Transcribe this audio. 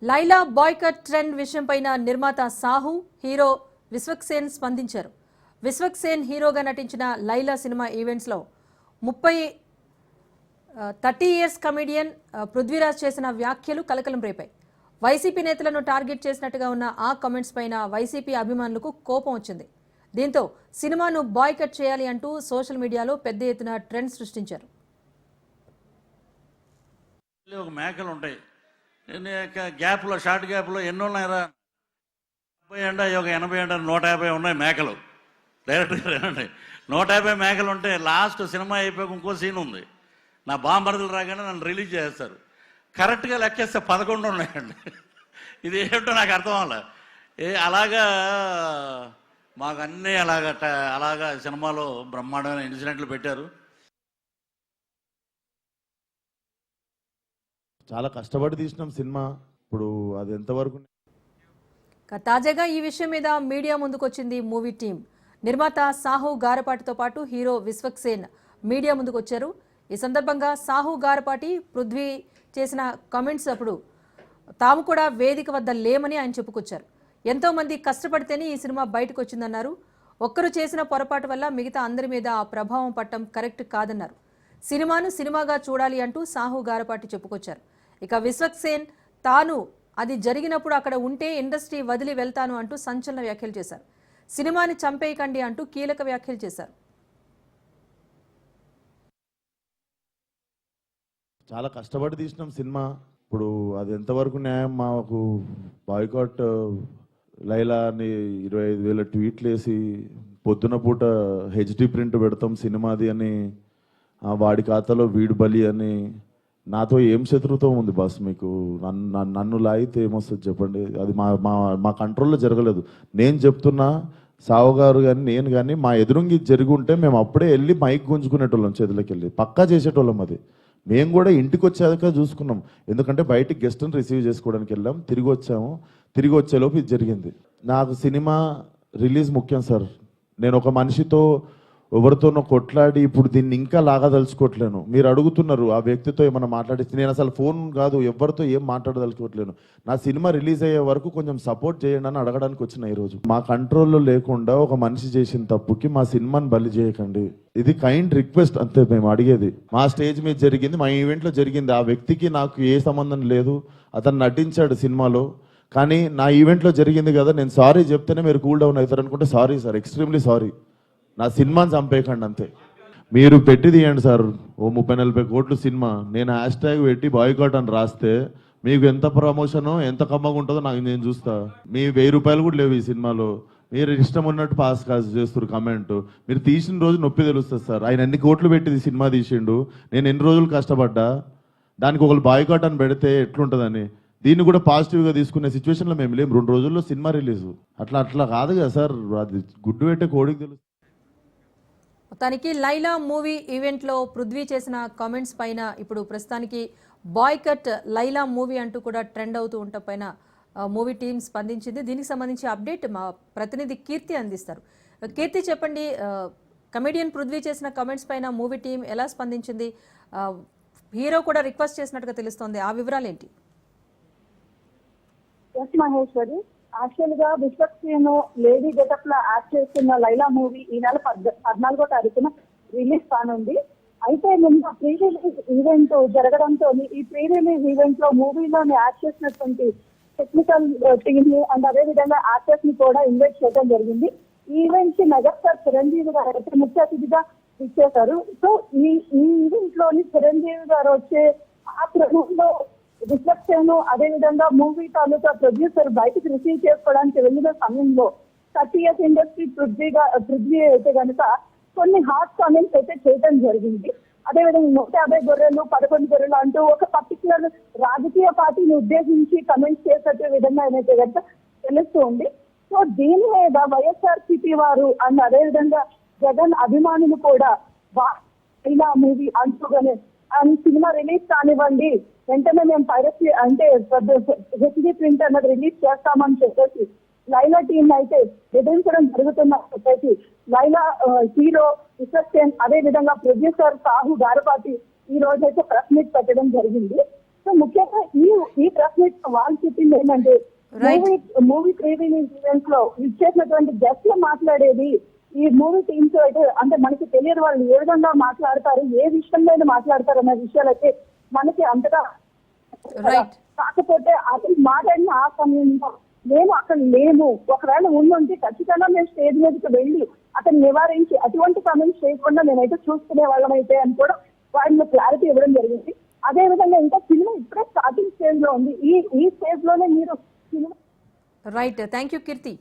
Laila boycott trend విషయంపైన నిర్మాత Sahu, hero Vishwaksen స్పందించారు. విశ్వక్సేన్ హీరోగా నటించిన లైలా సినిమా ఈవెంట్స్లో 30 ఇయర్స్ కమెడియన్ పృథ్వీరాజ్ చేసిన వ్యాఖ్యలు కలకలం రేపాయి. వైసీపీ నేతలను టార్గెట్ చేసినట్టుగా ఉన్న ఆ కామెంట్స్ పైన వైసీపీ అభిమానులకు కోపం వచ్చింది. దీంతో సినిమాను బాయ్కట్ చేయాలి అంటూ సోషల్ మీడియాలో పెద్ద ఎత్తున ట్రెండ్ సృష్టించారు. మేకలు ఉంటాయి గ్యాప్లో, షార్ట్ గ్యాప్లో ఎన్ని ఉన్నాయిరా, 30 ఎండ, ఒక 80 ఎండ, 150 ఉన్నాయి మేకలు. డైరెక్ట్గా రండి, 150 మేకలు ఉంటే లాస్ట్ సినిమా అయిపోయాక ఇంకో సీన్ ఉంది. నా బాంబరదలు రాగానే నన్ను రిలీజ్ చేస్తారు. కరెక్ట్గా లెక్కేస్తే 11 ఉన్నాయండి. ఇది ఏమిటో నాకు అర్థం అవ్వాలి. అలాగా మాకు అన్నీ అలాగా సినిమాలో బ్రహ్మాండమైన ఇన్సిడెంట్లు పెట్టారు. చాలా కష్టపడి తీసినాం సినిమా. ఇప్పుడు అది ఎంతవరకు తాజాగా ఈ విషయం మీద మీడియా ముందుకొచ్చింది మూవీ టీం. నిర్మాత సాహు గారపాటితో పాటు హీరో విశ్వక్సేన్ మీడియా ముందుకొచ్చారు. ఈ సందర్భంగా సాహు గారపాటి పృథ్వీ చేసిన కామెంట్స్ అప్పుడు తాము కూడా వేదిక వద్ద లేమని ఆయన చెప్పుకొచ్చారు. ఎంతో మంది కష్టపడితేనే ఈ సినిమా బయటకు వచ్చిందన్నారు. ఒక్కరు చేసిన పొరపాటు వల్ల మిగతా అందరి మీద ఆ ప్రభావం పట్టడం కరెక్ట్ కాదన్నారు. సినిమాను సినిమాగా చూడాలి అంటూ సాహు గారపాటి చెప్పుకొచ్చారు. ఇక విశ్వక్సేన్ తాను అది జరిగినప్పుడు అక్కడ ఉంటే ఇండస్ట్రీ వదిలి వెళ్తాను అంటూ సంచలన వ్యాఖ్యలు చేశారు. సినిమాని చంపేయకండి అంటూ కీలక వ్యాఖ్యలు చేశారు. చాలా కష్టపడి తీసినాం సినిమా. ఇప్పుడు అది ఎంతవరకు న్యాయం? మాకు బాయ్కాట్ లైలా అని 25,000 ట్వీట్లు వేసి పొద్దున పూట హెచ్డి ప్రింట్ పెడతాం సినిమాది అని, వాడి ఖాతాలో వీడు బలి అని. నాతో ఏం శత్రుత్వం ఉంది బాస్ మీకు? నన్ను లాగితే ఏమొస్తుంది చెప్పండి? అది మా కంట్రోల్లో జరగలేదు. నేను చెప్తున్నా, సావు గారు కానీ నేను కానీ మా ఎదురుంగి జరిగి ఉంటే మేము అప్పుడే వెళ్ళి మైక్ గుంజుకునేటోళ్ళం, చేతులకి వెళ్ళి పక్కా చేసేటోళ్ళం. అది మేము కూడా ఇంటికి వచ్చాక చూసుకున్నాం. ఎందుకంటే బయటికి గెస్ట్ని రిసీవ్ చేసుకోవడానికి వెళ్ళాం, తిరిగి వచ్చాము. తిరిగి వచ్చేలోపు ఇది జరిగింది. నాకు సినిమా రిలీజ్ ముఖ్యం సార్. నేను ఒక మనిషితో ఎవరితోనో కొట్లాడి ఇప్పుడు దీన్ని ఇంకా లాగదలుచుకోవట్లేను. మీరు అడుగుతున్నారు ఆ వ్యక్తితో ఏమైనా మాట్లాడిస్తే, నేను అసలు ఫోన్ కాదు ఎవరితో ఏం మాట్లాడదలుచుకోవట్లేను. నా సినిమా రిలీజ్ అయ్యే వరకు కొంచెం సపోర్ట్ చేయండి అని అడగడానికి వచ్చిన ఈరోజు. మా కంట్రోల్లో లేకుండా ఒక మనిషి చేసిన తప్పుకి మా సినిమాని బలి చేయకండి. ఇది కైండ్ రిక్వెస్ట్ అంతే మేము అడిగేది. మా స్టేజ్ మీద జరిగింది, మా ఈవెంట్లో జరిగింది. ఆ వ్యక్తికి నాకు ఏ సంబంధం లేదు. అతను నటించాడు సినిమాలో, కానీ నా ఈవెంట్లో జరిగింది కదా, నేను సారీ చెప్తేనే మీరు కూల్ డౌన్ అవుతారు అనుకుంటే సారీ సార్, ఎక్స్ట్రీమ్లీ సారీ. నా సినిమాని చంపేయకండి అంతే. మీరు పెట్టి తీయండి సార్ ఓ 30-40 కోట్లు సినిమా, నేను హ్యాష్ట్యాగ్ పెట్టి బాయ్కాట్ అని రాస్తే మీకు ఎంత ప్రమోషనో ఎంత కమ్మగా ఉంటుందో నేను చూస్తా. మీ 1000 రూపాయలు కూడా లేవు ఈ సినిమాలో. మీరు ఇష్టం ఉన్నట్టు పాస్ చేస్తారు కమెంట్. మీరు తీసిన రోజు నొప్పి తెలుస్తుంది సార్. ఆయన ఎన్ని కోట్లు పెట్టి సినిమా తీసిండు, నేను ఎన్ని రోజులు కష్టపడ్డా, దానికి ఒకళ్ళు బాయ్కాట్ అని పెడితే ఎట్లుంటుందని. దీన్ని కూడా పాజిటివ్గా తీసుకునే సిచ్యువేషన్లో మేము లేము. 2 రోజుల్లో సినిమా రిలీజు. అట్లా కాదు కదా సార్, అది గుడ్డు పెట్టే కోడికి తెలుసు. మొత్తానికి లైలా మూవీ ఈవెంట్లో పృథ్వీ చేసిన కామెంట్స్ పైన ఇప్పుడు ప్రస్తుతానికి బాయ్కట్ లైలా మూవీ అంటూ కూడా ట్రెండ్ అవుతూ ఉండటం పైన మూవీ టీం స్పందించింది. దీనికి సంబంధించి అప్డేట్ మా ప్రతినిధి కీర్తి అందిస్తారు. కీర్తి, చెప్పండి, కమెడియన్ పృథ్వీ చేసిన కామెంట్స్ పైన మూవీ టీం ఎలా స్పందించింది? హీరో కూడా రిక్వెస్ట్ చేసినట్టుగా తెలుస్తోంది, ఆ వివరాలు ఏంటి? మహేశ్వరి, యాక్చువల్ గా విశ్వక్సేన్ లేడీ గెటప్ లో యాక్ట్ చేస్తున్న లైలా మూవీ ఈ నెల 14వ తారీఖున రిలీజ్ కానుంది. అయితే నిన్న ప్రీ రిలీజ్ ఈవెంట్ జరగడంతో ఈ ప్రీ రిలీజ్ ఈవెంట్ లో మూవీలోని యాక్ట్ చేసినటువంటి టెక్నికల్ టీమ్ ని అండ్ అదే విధంగా యాక్టర్స్ ని కూడా ఇన్వైట్ చేయడం జరిగింది. ఈ ఈవెంట్ కి మెగాస్టార్ చిరంజీవి గారు అయితే ముఖ్య అతిథిగా ఇచ్చేశారు. సో ఈ ఈవెంట్ లోని చిరంజీవి గారు వచ్చే ఆ క్రమంలో విశ్వక్సేన్ అదే విధంగా మూవీ తాలూకా ప్రొడ్యూసర్ బయటకు రిసీవ్ చేసుకోవడానికి వెళ్ళిన సమయంలో 30 ఇయర్స్ ఇండస్ట్రీ పృథ్వీ అయితే కనుక కొన్ని హాట్ కామెంట్స్ అయితే చేయడం జరిగింది. అదేవిధంగా 150 గొర్రెలు 11 గొర్రెలు అంటూ ఒక పర్టికులర్ రాజకీయ పార్టీని ఉద్దేశించి కమెంట్స్ చేసే విధంగా అయితే కనుక తెలుస్తూ ఉంది. సో దీని మీద వైఎస్ఆర్సీపీ వారు అండ్ అదేవిధంగా జగన్ అభిమానులు కూడా ఇలా మూవీ అంటూగానే సినిమా రిలీజ్ కానివ్వండి, వెంటనే మేము పైరసీ అంటే హెచ్డి ప్రింట్ అన్నది రిలీజ్ చేస్తామని చెప్పేసి లైలా టీం అయితే బెదిరించడం జరుగుతుందని చెప్పేసి లైలా హీరో విశ్వక్సేన్ అదే విధంగా ప్రొడ్యూసర్ సాహు గారపాటి ఈ రోజు అయితే ప్రెస్ మీట్ పెట్టడం జరిగింది. సో ముఖ్యంగా ఈ ప్రెస్ మీట్ వాళ్ళు చెప్పింది ఏంటంటే మూవీ ప్రీ రిలీజ్ ఈవెంట్స్ లో ఇచ్చేసినటువంటి గెస్ట్లు మాట్లాడేది ఈ మూవీ టీమ్స్ అయితే అంటే మనకి తెలియదు వాళ్ళు ఏ విధంగా మాట్లాడతారు, ఏ విషయంలో మాట్లాడతారు అనే విషయాలు అయితే మనకి అంతగా రైట్. కాకపోతే అతను మాట్లాడిన ఆ సమయంలో మేము అక్కడ లేము, ఒకవేళ ఉండుంటే ఖచ్చితంగా మేము స్టేజ్ మీదకి వెళ్ళి అతను నివారించి అటువంటి కామెంట్స్ చేయకుండా మేమైతే చూసుకునే వాళ్ళం అయితే అని కూడా వాళ్ళు క్లారిటీ ఇవ్వడం జరిగింది. అదే విధంగా ఇంకా సినిమా ఇప్పుడే స్టార్టింగ్ స్టేజ్ లో ఉంది. ఈ స్టేజ్ లోనే మీరు cinema right. Thank you Keerthi.